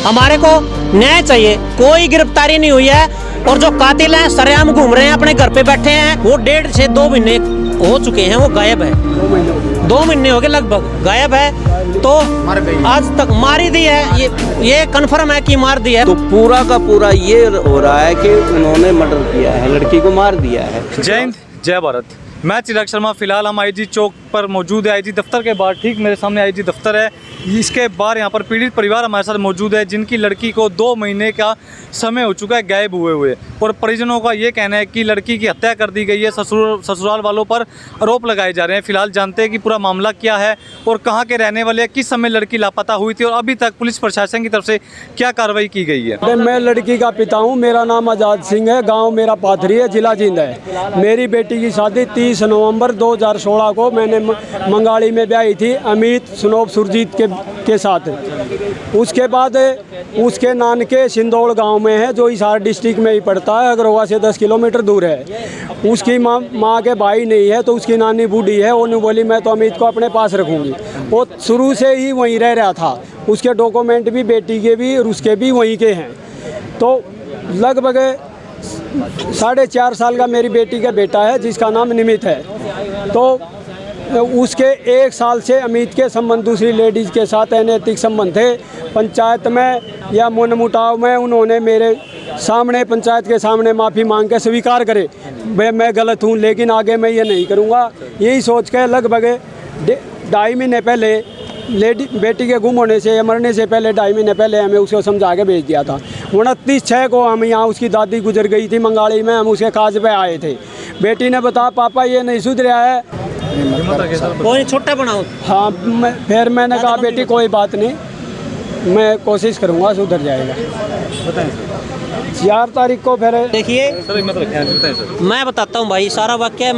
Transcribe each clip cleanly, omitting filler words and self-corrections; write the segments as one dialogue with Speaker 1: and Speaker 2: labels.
Speaker 1: हमारे को न्याय चाहिए। कोई गिरफ्तारी नहीं हुई है और जो कातिल हैं सरेआम घूम रहे हैं, अपने घर पे बैठे हैं। वो 1.5 से 2 महीने हो चुके हैं, वो गायब है। 2 महीने हो गए लगभग गायब है। तो आज तक मार ही दी है, ये कन्फर्म है कि मार दी है।
Speaker 2: तो पूरा का पूरा ये हो रहा है कि उन्होंने मर्डर किया है, लड़की को मार दिया है।
Speaker 3: जय हिंद, जय भारत। मैं चिराग शर्मा। फिलहाल हम आईजी चौक पर मौजूद है। आईजी दफ्तर के बाहर ठीक मेरे सामने आईजी दफ्तर है। इसके बाहर यहाँ पर पीड़ित परिवार हमारे साथ मौजूद है, जिनकी लड़की को 2 महीने का समय हो चुका है गायब हुए और परिजनों का ये कहना है कि लड़की की हत्या कर दी गई है। ससुराल वालों पर आरोप लगाए जा रहे हैं। फिलहाल जानते हैं कि पूरा मामला क्या है और कहाँ के रहने वाले हैं, किस समय लड़की लापता हुई थी और अभी तक पुलिस प्रशासन की तरफ से क्या कार्रवाई की गई है।
Speaker 4: मैं लड़की का पिता हूँ, मेरा नाम आज़ाद सिंह है, गांव मेरा पाथरी है, जिला जींद है। मेरी बेटी की शादी 30 नवंबर 2016 को मैंने मंगाड़ी में ब्याही थी अमित स्नोप सुरजीत के साथ। उसके बाद उसके नानके सिंदौड़ गांव में है, जो हिसार डिस्ट्रिक्ट में ही पड़ता है, अग्रवा से 10 किलोमीटर दूर है। उसकी माँ के भाई नहीं है, तो उसकी नानी बूढ़ी है। उन्होंने बोली मैं तो अमित को अपने पास रखूँगी। वो शुरू से ही वहीं रह रहा था। उसके डॉक्यूमेंट भी बेटी के भी और उसके भी वहीं के हैं। तो लगभग 4.5 साल का मेरी बेटी का बेटा है, जिसका नाम निमित है। तो उसके 1 साल से अमित के संबंध दूसरी लेडीज़ के साथ अनैतिक संबंध थे। पंचायत में या मनमुटाव में उन्होंने मेरे सामने, पंचायत के सामने माफ़ी मांग के स्वीकार करे मैं गलत हूँ, लेकिन आगे मैं ये नहीं करूँगा। यही सोच के लगभग 2.5 महीने पहले बेटी के गुम होने से या मरने से पहले 2.5 महीने पहले हमें उसको समझा के भेज दिया था। 29/6 को हम यहाँ, उसकी दादी गुजर गई थी मंगाड़ी में, हम उसके काज पे आए थे। बेटी ने बताया पापा ये नहीं सुधरा है,
Speaker 1: कोई छोटा बनाओ।
Speaker 4: हाँ, फिर मैंने कहा बेटी कोई बात नहीं, मैं कोशिश करूँगा, सुधर जाएगा। 4 तारीख को फिर
Speaker 1: देखिए मैं बताता हूँ भाई सारा वाक्य।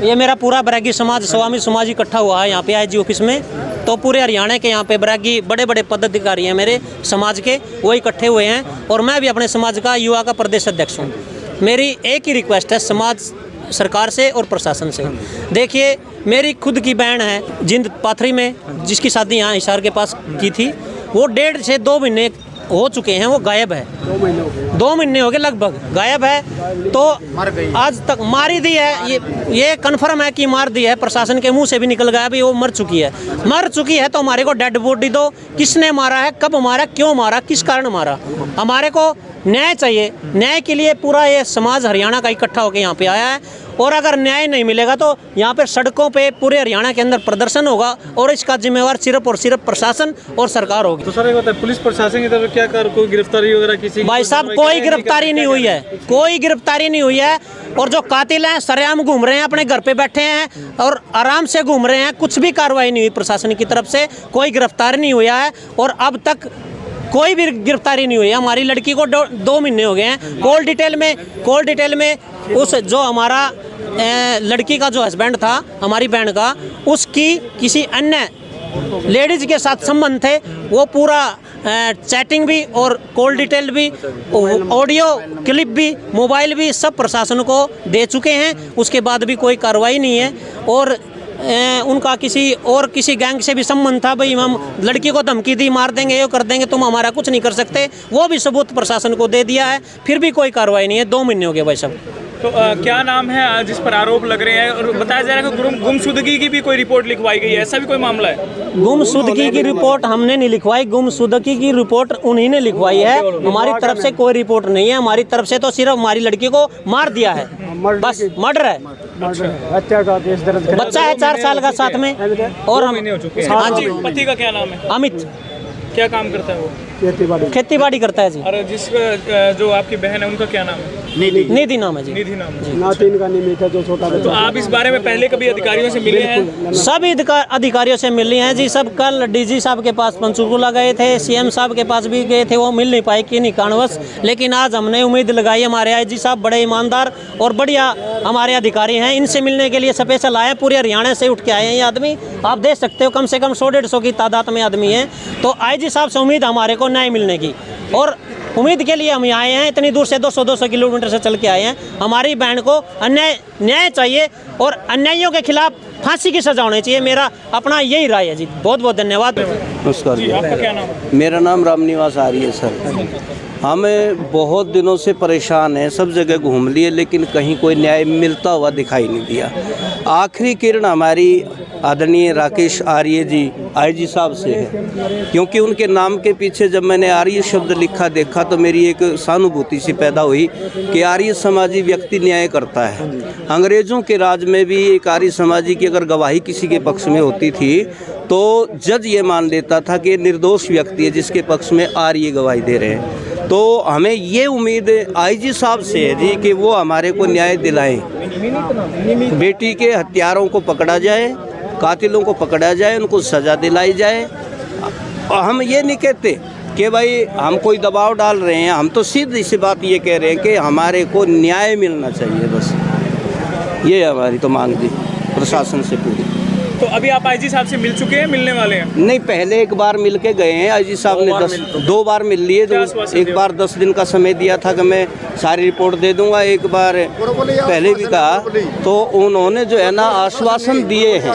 Speaker 1: ये मेरा पूरा बैरागी समाज, स्वामी समाज इकट्ठा हुआ है यहाँ पे आईजी ऑफिस में। तो पूरे हरियाणा के यहाँ पे बैरागी बड़े बड़े पदाधिकारी हैं मेरे समाज के, वो इकट्ठे हुए हैं। और मैं भी अपने समाज का युवा का प्रदेश अध्यक्ष हूँ। मेरी एक ही रिक्वेस्ट है समाज, सरकार से और प्रशासन से। देखिए मेरी खुद की बहन है जिंद पाथरी में, जिसकी शादी यहाँ हिसार के पास की थी। वो 1.5 से 2 महीने हो चुके हैं, वो गायब है। 2 महीने हो गए लगभग गायब है। तो आज तक मार ही दी है, ये कन्फर्म है कि मार दी है। प्रशासन के मुंह से भी निकल गया भी वो मर चुकी है। मर चुकी है तो हमारे को डेड बॉडी दो। किसने मारा है, कब मारा, क्यों मारा, किस कारण मारा, हमारे को न्याय चाहिए। न्याय के लिए पूरा ये समाज हरियाणा का इकट्ठा होकर यहाँ पे आया है। और अगर न्याय नहीं मिलेगा तो यहाँ पे सड़कों पे पूरे हरियाणा के अंदर प्रदर्शन होगा और इसका जिम्मेवार सिर्फ और सिर्फ प्रशासन और सरकार होगी।
Speaker 3: तो सर ये पुलिस प्रशासन की तरफ क्या कर, कोई गिरफ्तारी वगैरह किसी?
Speaker 1: भाई साहब कोई गिरफ्तारी नहीं हुई है, कोई गिरफ्तारी नहीं हुई है। और जो कातिल हैं सरेआम घूम रहे हैं, अपने घर पे बैठे हैं और आराम से घूम रहे हैं। कुछ भी कार्रवाई नहीं हुई प्रशासन की तरफ से, कोई गिरफ्तारी नहीं हुआ है और अब तक कोई भी गिरफ्तारी नहीं हुई है। हमारी लड़की को 2 महीने हो गए हैं। कॉल डिटेल में उस जो हमारा लड़की का जो हस्बैंड था हमारी बहन का, उसकी किसी अन्य लेडीज के साथ संबंध थे। वो पूरा चैटिंग भी और कॉल डिटेल भी, ऑडियो क्लिप भी, मोबाइल भी सब प्रशासन को दे चुके हैं। उसके बाद भी कोई कार्रवाई नहीं है। और उनका किसी गैंग से भी संबंध था। भाई हम लड़की को धमकी दी, मार देंगे, ये कर देंगे, तुम हमारा कुछ नहीं कर सकते, वो भी सबूत प्रशासन को दे दिया है। फिर भी कोई कार्रवाई नहीं है। 2 महीने हो गए भाई साहब।
Speaker 5: तो क्या नाम है जिस पर आरोप लग रहे हैं? और बताया जा रहा है कि गुमशुदगी की भी कोई रिपोर्ट लिखवाई गई है, ऐसा भी कोई मामला है?
Speaker 1: गुमशुदगी की रिपोर्ट हमने नहीं लिखवाई, गुमशुदगी की रिपोर्ट उन्हीं ने लिखवाई है। हमारी तरफ से कोई रिपोर्ट नहीं है। हमारी तरफ से तो सिर्फ हमारी लड़की को मार दिया है, बस मर्डर है। बच्चा है 4 साल का साथ में। और हम
Speaker 5: हाँ जी, पति का क्या नाम है?
Speaker 1: अमित।
Speaker 5: क्या काम करता है वो?
Speaker 1: खेती बाड़ी करता है जी।
Speaker 5: और जो आपकी बहन है उनका क्या नाम है?
Speaker 1: निधि नाम है जी।
Speaker 5: निधि नाम है।
Speaker 4: नातिन का निमित है जो छोटा बच्चा।
Speaker 5: तो आप इस बारे में पहले कभी अधिकारियों से मिले हैं?
Speaker 1: सभी अधिकारियों से मिले हैं जी। सब कल डीजी साहब के पास पंचकुला गए थे, सीएम साहब के पास भी गए थे, वो मिल नहीं पाए कि नहीं कारणवश। लेकिन आज हमने उम्मीद लगाई, हमारे आईजी साहब बड़े ईमानदार और बढ़िया हमारे अधिकारी हैं, इनसे मिलने के लिए स्पेशल आए। पूरे हरियाणा से उठ के आए हैं ये आदमी, आप देख सकते हो। कम से कम 100-150 की तादाद में आदमी हैं। तो आईजी साहब से उम्मीद हमारे को न्याय मिलने की, और उम्मीद के लिए हम आए हैं। इतनी दूर से 200 किलोमीटर से चल के आए हैं। हमारी बहन को न्याय चाहिए और अन्यायियों के खिलाफ फांसी की सजा होनी चाहिए। मेरा अपना यही राय है जी। बहुत बहुत धन्यवाद।
Speaker 2: नमस्कार जी,
Speaker 5: आपका क्या नाम है?
Speaker 2: मेरा नाम रामनिवास आर्य है सर। हमें बहुत दिनों से परेशान है, सब जगह घूम लिए लेकिन कहीं कोई न्याय मिलता हुआ दिखाई नहीं दिया। आखिरी किरण हमारी आदरणीय राकेश आर्य जी आईजी साहब से है, क्योंकि उनके नाम के पीछे जब मैंने आर्य शब्द लिखा देखा तो मेरी एक सहानुभूति सी पैदा हुई कि आर्य समाजी व्यक्ति न्याय करता है। अंग्रेज़ों के राज में भी एक आर्य समाजी की अगर गवाही किसी के पक्ष में होती थी तो जज ये मान लेता था कि निर्दोष व्यक्ति है जिसके पक्ष में आर्य गवाही दे रहे हैं। तो हमें ये उम्मीद आईजी साहब से है जी कि वो हमारे को न्याय दिलाएं, बेटी के हत्यारों को पकड़ा जाए, कातिलों को पकड़ा जाए, उनको सज़ा दिलाई जाए। और हम ये नहीं कहते कि भाई हम कोई दबाव डाल रहे हैं, हम तो सीधी सी बात ये कह रहे हैं कि हमारे को न्याय मिलना चाहिए, बस ये हमारी तो मांग थी प्रशासन से पूरी।
Speaker 5: तो अभी आप आईजी साहब से मिल चुके हैं, मिलने वाले हैं?
Speaker 2: नहीं, पहले एक बार मिल के गए हैं आईजी साहब ने, 2 बार मिल लिए। एक बार 10 दिन का समय दिया था कि मैं सारी रिपोर्ट दे दूंगा, एक बार पहले भी कहा, तो उन्होंने जो है ना आश्वासन दिए हैं।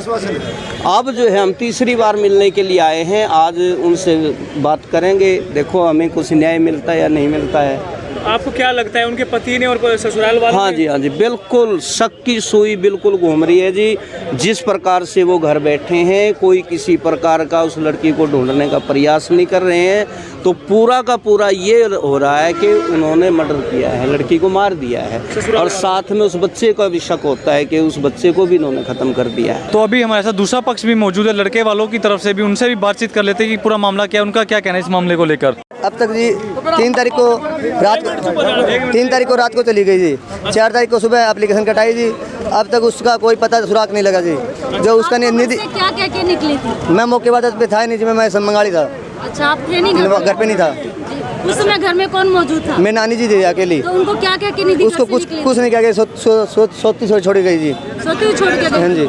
Speaker 2: अब जो है हम तीसरी बार मिलने के लिए आए हैं, आज उनसे बात करेंगे, देखो हमें कुछ न्याय मिलता है या नहीं मिलता है।
Speaker 5: आपको क्या लगता है उनके पति ने और ससुराल वालों ने?
Speaker 2: हाँ जी, बिल्कुल शक की सुई बिल्कुल घूम रही है जी। जिस प्रकार से वो घर बैठे हैं, कोई किसी प्रकार का उस लड़की को ढूंढने का प्रयास नहीं कर रहे हैं, तो पूरा का पूरा ये हो रहा है कि उन्होंने मर्डर किया है, लड़की को मार दिया है, और साथ में उस बच्चे का भी शक होता है कि उस बच्चे को भी इन्होंने ख़त्म कर दिया है।
Speaker 3: तो अभी हमारे साथ दूसरा पक्ष भी मौजूद है, लड़के वालों की तरफ से भी, उनसे भी बातचीत कर लेते हैं कि पूरा मामला क्या है, उनका क्या कहना है इस मामले को लेकर।
Speaker 6: अब तक जी 3 तारीख को रात को चली गई जी, 4 तारीख को सुबह एप्लीकेशन कटाई जी, अब तक उसका कोई पता सुराग नहीं लगा जी। जो उसका निधि
Speaker 7: क्या कह के निकली थी?
Speaker 6: मैं मौके बाद पे था नहीं जी, मैं मंगाली था।
Speaker 7: अच्छा, आप थे नहीं
Speaker 6: घर पे नहीं था
Speaker 7: उस समय? घर में कौन मौजूद था?
Speaker 6: मैं नानी जी थी अकेली।
Speaker 7: तो उनको क्या कह के निधि?
Speaker 6: उसको कुछ नहीं कह के सोती छोड़ी गई जी।
Speaker 7: सोती हुई छोड़ के?
Speaker 6: हाँ जी।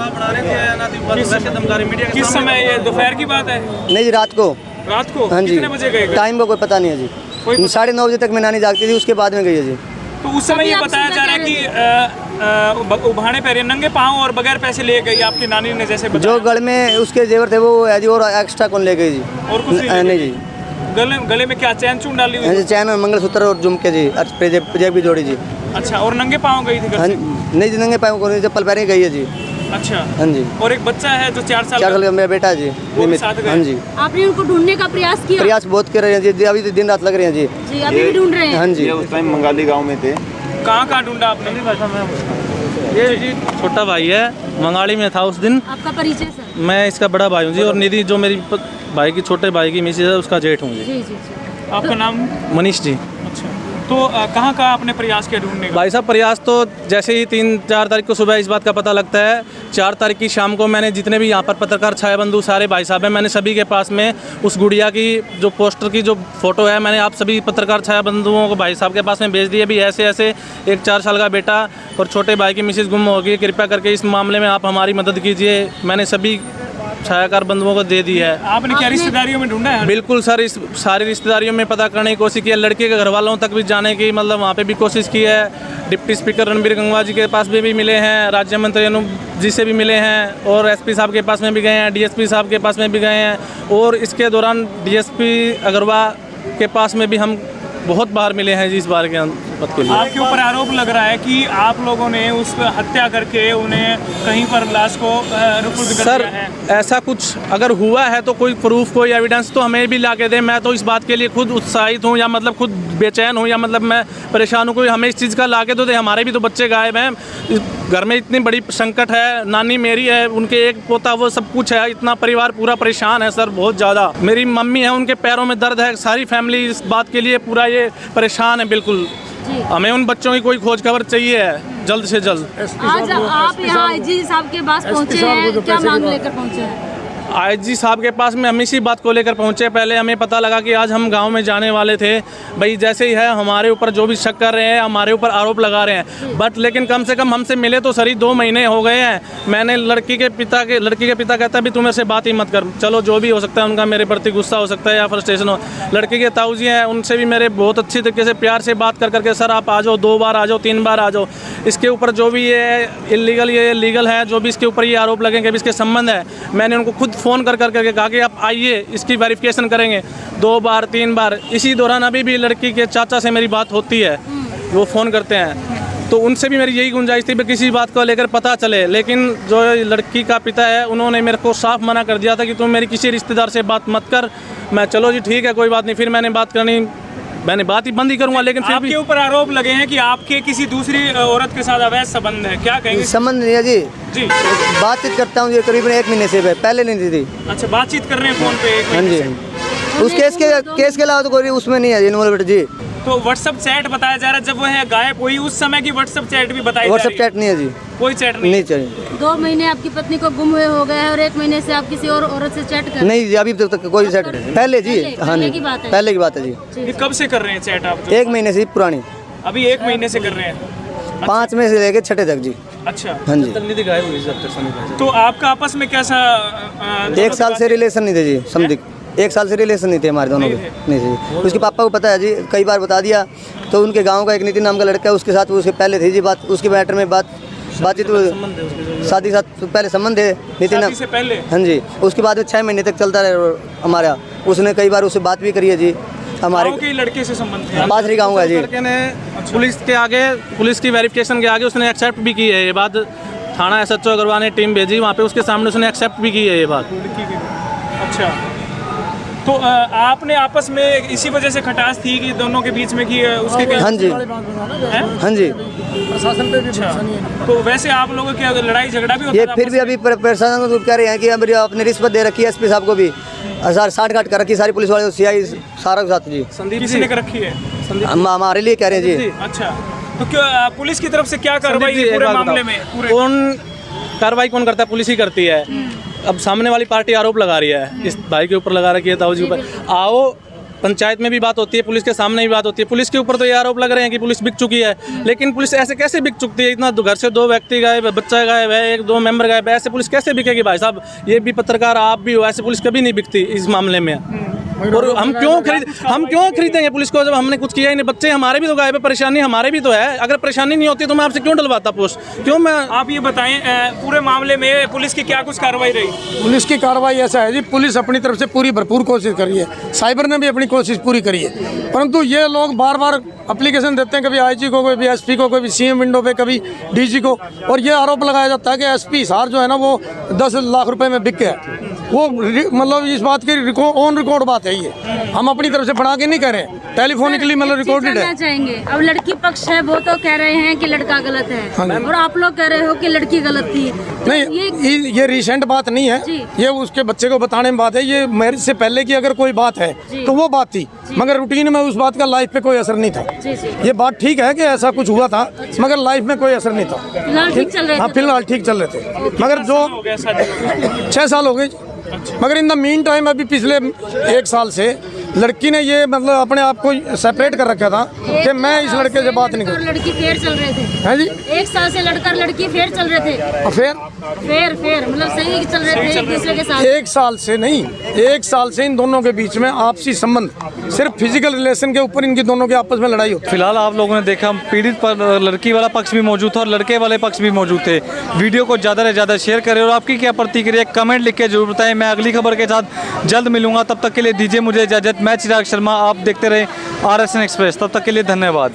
Speaker 5: किस समय? ये दोपहर की बात है?
Speaker 6: नहीं जी, रात को। हाँ जी।
Speaker 5: कितने बजे गए?
Speaker 6: टाइम का कोई पता नहीं है जी। 9:30 बजे तक मैं नानी जागती थी, उसके बाद में गई है जी।
Speaker 5: तो उस समय ये बताया जा रहा है कि उभाने पैर नंगे पाँव और बगैर पैसे ले गई आपकी नानी ने, जैसे बताया।
Speaker 6: जो गले में उसके जेवर थे वो है जी, और एक्स्ट्रा कौन ले गई जी?
Speaker 5: और कुछ
Speaker 6: नहीं जी।
Speaker 5: गले में क्या चैन चून डाली हुई?
Speaker 6: चैन और मंगलसूत्र और झुमके जी, जेब भी जोड़ी जी।
Speaker 5: अच्छा, और नंगे पाँव गई थी घर से?
Speaker 6: नहीं जी, नंगे पाँव को नहीं, चप्पल पहने गई है जी।
Speaker 5: अच्छा।
Speaker 6: हाँ जी।
Speaker 5: और एक बच्चा है जो 4 साल
Speaker 6: का मेरा बेटा है जी,
Speaker 5: साथ गए?
Speaker 6: हाँ जी।
Speaker 7: आपने उनको ढूंढने का प्रयास किया?
Speaker 6: प्रयास बहुत कर रहे हैं जी, अभी दिन रात लग रहे हैं जी।
Speaker 7: जी, अभी भी ढूंढ रहे हैं?
Speaker 6: हाँ जी।
Speaker 2: उस टाइम मंगाली गाँव में थे।
Speaker 5: कहाँ ढूंढा आपने?
Speaker 8: ये जी छोटा भाई है, मंगाड़ी में था उस दिन।
Speaker 7: आपका परिचय सर?
Speaker 8: मैं इसका बड़ा भाई हूँ जी, और निधि जो मेरी भाई की छोटे भाई की मिसेज है उसका जेठ हूँ जी।
Speaker 7: जी जी।
Speaker 5: आपका नाम?
Speaker 8: मनीष जी।
Speaker 5: अच्छा, तो कहाँ आपने प्रयास किया ढूंढने का?
Speaker 8: भाई साहब, प्रयास तो जैसे ही 3-4 तारीख को सुबह इस बात का पता लगता है, 4 तारीख की शाम को मैंने जितने भी यहाँ पर पत्रकार छाया बंधु सारे भाई साहब हैं, मैंने सभी के पास में उस गुड़िया की जो पोस्टर की जो फोटो है, मैंने आप सभी पत्रकार छाया बंधुओं को भाई साहब के पास में भेज दिए भी ऐसे ऐसे एक 4 साल का बेटा और छोटे भाई की मिसेज गुम हो गई, कृपया करके इस मामले में आप हमारी मदद कीजिए। मैंने सभी छायाकार बंधुओं को दे दी है।
Speaker 5: आपने क्या रिश्तेदारियों में ढूंढा है?
Speaker 8: बिल्कुल सर, इस सारी रिश्तेदारियों में पता करने की कोशिश की है, लड़के के घर वालों तक भी जाने की मतलब वहाँ पे भी कोशिश की है। डिप्टी स्पीकर रणबीर गंगवा जी के पास भी मिले हैं, राज्य मंत्री अनूप जी से भी मिले हैं, और एसपी साहब के पास में भी गए हैं, डीएसपी साहब के पास में भी गए हैं, और इसके दौरान डीएसपी अग्रवाल के पास में भी हम बहुत बार मिले हैं जी इस बार के के लिए।
Speaker 5: आपके ऊपर आरोप लग रहा है कि आप लोगों ने उस हत्या करके उन्हें कहीं पर लाश को रुपुर्द कर
Speaker 8: सर,
Speaker 5: दिया है।
Speaker 8: ऐसा कुछ अगर हुआ है तो कोई प्रूफ, कोई एविडेंस तो हमें भी ला के दें। मैं तो इस बात के लिए खुद उत्साहित हूँ, या मतलब खुद बेचैन हूँ, या मतलब मैं परेशान हूँ। कोई हमें इस चीज़ का ला के तो दे। हमारे भी तो बच्चे गायब हैं, घर में इतनी बड़ी संकट है, नानी मेरी है, उनके एक पोता, वो सब कुछ है, इतना परिवार पूरा परेशान है सर, बहुत ज़्यादा। मेरी मम्मी है, उनके पैरों में दर्द है, सारी फैमिली इस बात के लिए पूरा ये परेशान है बिल्कुल। हमें उन बच्चों की कोई खोज खबर चाहिए है जल्द से जल्द।
Speaker 7: आज आप यहाँ आईजी साहब के पास पहुँचे हैं, क्या मांग लेकर पहुँचे हैं?
Speaker 8: आईजी साहब के पास में हम इसी बात को लेकर पहुंचे। पहले हमें पता लगा कि आज हम गांव में जाने वाले थे, भाई जैसे ही है हमारे ऊपर जो भी शक कर रहे हैं, हमारे ऊपर आरोप लगा रहे हैं, बट लेकिन कम से कम हमसे मिले तो सही 2 महीने हो गए हैं। मैंने लड़की के पिता कहता है भी तू मेरे से बात ही मत कर। चलो जो भी हो सकता है, उनका मेरे प्रति गुस्सा हो सकता है या फ्रस्ट्रेशन हो। लड़की के ताऊजी हैं, उनसे भी मेरे बहुत अच्छी तरीके से प्यार से बात कर करके सर आप आ जाओ, 2 बार आ जाओ, 3 बार आ जाओ, इसके ऊपर जो भी ये इलीगल ये लीगल है, जो भी इसके ऊपर ये आरोप लगेंगे भी इसके संबंध है, मैंने उनको खुद फ़ोन कर करके कहा कि आप आइए, इसकी वेरिफिकेशन करेंगे। 2 बार 3 बार। इसी दौरान अभी भी लड़की के चाचा से मेरी बात होती है, वो फ़ोन करते हैं, तो उनसे भी मेरी यही गुंजाइश थी कि किसी बात को लेकर पता चले। लेकिन जो लड़की का पिता है, उन्होंने मेरे को साफ मना कर दिया था कि तुम मेरी किसी रिश्तेदार से बात मत कर। मैं चलो जी ठीक है कोई बात नहीं, फिर मैंने बात ही बंद ही करूंगा। लेकिन फिर
Speaker 5: आपके ऊपर आरोप लगे हैं कि आपके किसी दूसरी औरत के साथ अवैध संबंध है, क्या कहेंगे?
Speaker 6: संबंध नहीं है जी।
Speaker 5: जी
Speaker 6: बातचीत करता हूँ ये करीबन 1 महीने से, पहले नहीं थी।
Speaker 5: अच्छा, बातचीत कर रहे हैं फोन पे?
Speaker 6: हाँ जी। उस केस के अलावा तो कोई उसमें नहीं है इन्वॉल्व जी।
Speaker 5: तो व्हाट्सएप चैट बताया जा रहा है, जब वो है गायब हुई उस समय की व्हाट्सएप चैट भी बताई जा रही है?
Speaker 6: व्हाट्सएप चैट नहीं है जी,
Speaker 5: कोई चैट नहीं
Speaker 6: चाहिए।
Speaker 7: 2 महीने आपकी पत्नी को गुम हुए हो गए हैं और 1 महीने से आप किसी और औरत से चैट कर?
Speaker 6: नहीं जी, अभी तक कोई चैट पहले जी। हाँ जी, पहले की बात है जी।
Speaker 5: ये कब से कर रहे हैं चैट आप?
Speaker 6: 1 महीने से पुरानी।
Speaker 5: अभी 1 महीने से कर रहे हैं?
Speaker 6: 5 में से लेके 6 तक जी।
Speaker 5: अच्छा।
Speaker 6: हाँ जी।
Speaker 5: तो आपका आपस में कैसा?
Speaker 6: 1 साल से रिलेशन नहीं थे जी, समझ 1 साल से रिलेशन नहीं थे हमारे दोनों के। नहीं जी, उसके पापा को पता है जी, कई बार बता दिया। तो उनके गांव का एक नितिन नाम का लड़का है, उसके साथ उसके पहले थी जी बात, उसके मैटर में बातचीत शादी साथ पहले संबंध है नितिन नाम
Speaker 5: से पहले।
Speaker 6: हाँ जी, उसके बाद 6 महीने तक चलता रहा हमारा। उसने कई बार उससे बात भी करी है जी। हमारे
Speaker 5: गाँव के लड़के से संबंध है?
Speaker 6: पाथरी गाँव का जी।
Speaker 8: लड़के ने पुलिस के आगे, पुलिस की वेरिफिकेशन के आगे उसने एक्सेप्ट भी की है ये बात। थाना SHO अग्रवाल ने टीम भेजी, वहाँ पे उसके सामने उसने एक्सेप्ट भी की है ये बात।
Speaker 5: अच्छा, तो आपने आपस में इसी वजह से खटास थी कि दोनों के बीच में कि उसके कहीं?
Speaker 6: हाँ जी, हाँ जी।
Speaker 5: प्रशासन पे भी भरोसा नहीं है। तो वैसे आप लोगों की लड़ाई झगड़ा भी होता
Speaker 6: ये
Speaker 5: था?
Speaker 6: फिर भी अभी प्रशासन को कह रहे हैं कि अब आपने रिश्वत दे रखी है SP साहब को भी, 60-60 कर रखी सारी पुलिस वाले, CI सारा के साथ जी।
Speaker 5: संदीप किसी ने कर रखी है?
Speaker 6: हमारे लिए कह रहे हैं जी।
Speaker 5: अच्छा, तो क्यों पुलिस की तरफ से क्या कार्रवाई है पूरे मामले में?
Speaker 8: कार्रवाई कौन करता है? पुलिस ही करती है। अब सामने वाली पार्टी आरोप लगा रही है, इस भाई के ऊपर लगा रखी है, ताऊ जी ऊपर। आओ, पंचायत में भी बात होती है, पुलिस के सामने भी बात होती है। पुलिस के ऊपर तो ये आरोप लग रहे हैं कि पुलिस बिक चुकी है, लेकिन पुलिस ऐसे कैसे बिक चुकती है? इतना घर से 2 व्यक्ति गायब है, बच्चा गायब है, 1-2 मेंबर गायब है, ऐसे पुलिस कैसे बिकेगी भाई साहब? ये भी पत्रकार आप भी हो, ऐसे पुलिस कभी नहीं बिकती इस मामले में। और हम क्यों खरीदेंगे पुलिस को जब हमने कुछ किया ही नहीं? बच्चे हमारे भी तो गायब है, परेशानी हमारे भी तो है। अगर परेशानी नहीं होती तो मैं आपसे क्यों डलवाता पोस्ट? क्यों मैं?
Speaker 5: आप ये बताएं पूरे मामले में पुलिस की क्या कुछ कार्रवाई रही?
Speaker 9: पुलिस की कार्रवाई ऐसा है जी, पुलिस अपनी तरफ से पूरी भरपूर कोशिश कर रही है, साइबर ने भी अपनी कोशिश पूरी करी है, परंतु ये लोग बार बार एप्लीकेशन देते हैं, कभी IG को, कभी SP को, कभी CM विंडो पे, कभी DG को, और ये आरोप लगाया जाता है कि SP सार जो है ना वो 10 लाख रुपए में बिक गया। वो मतलब इस बात की ऑन रिकॉर्ड बात है, ये हम अपनी तरफ से बना के नहीं कह रहे, टेलीफोनिकली मतलब रिकॉर्डेड है।
Speaker 7: चाहेंगे अब लड़की पक्ष है, वो तो कह रहे हैं कि लड़का गलत है और आप लोग कह रहे हो कि लड़की गलत थी।
Speaker 9: नहीं, ये रिसेंट बात नहीं है, ये उसके बच्चे को बताने में बात है। ये मैरिज से पहले की अगर कोई बात है तो वो बात थी, मगर रूटीन में उस बात का लाइफ पे कोई असर नहीं था। ये बात ठीक है कि ऐसा कुछ हुआ था, मगर लाइफ में कोई असर नहीं था।
Speaker 7: फिलहाल ठीक चल रहे थे?
Speaker 9: हाँ, फिलहाल ठीक चल रहे थे, मगर जो 6 साल हो गए, मगर इन द मीन टाइम अभी पिछले 1 साल से लड़की ने ये मतलब अपने आप को सेपरेट कर रखा था कि मैं इस लड़के से बात नहीं करूँ।
Speaker 7: लड़की फेर चल रहे थे?
Speaker 9: है जी,
Speaker 7: 1 साल से लड़का लड़की फेर चल रहे थे? फेर मतलब सही चल रहे थे एक दूसरे के साथ?
Speaker 9: 1 साल से नहीं, 1 साल से इन दोनों के बीच में आपसी संबंध, सिर्फ फिजिकल रिलेशन के ऊपर इनकी दोनों के आपस में लड़ाई होती।
Speaker 3: फिलहाल आप लोगों ने देखा पीड़ित पर लड़की वाला पक्ष भी मौजूद था और लड़के वाले पक्ष भी मौजूद थे। वीडियो को ज़्यादा से ज़्यादा शेयर करें और आपकी क्या प्रतिक्रिया कमेंट लिख के जरूर बताएं। मैं अगली खबर के साथ जल्द मिलूंगा, तब तक के लिए दीजिए मुझे इजाज़त। मैं चिराग शर्मा, आप देखते रहे RSN एक्सप्रेस। तब तक के लिए धन्यवाद।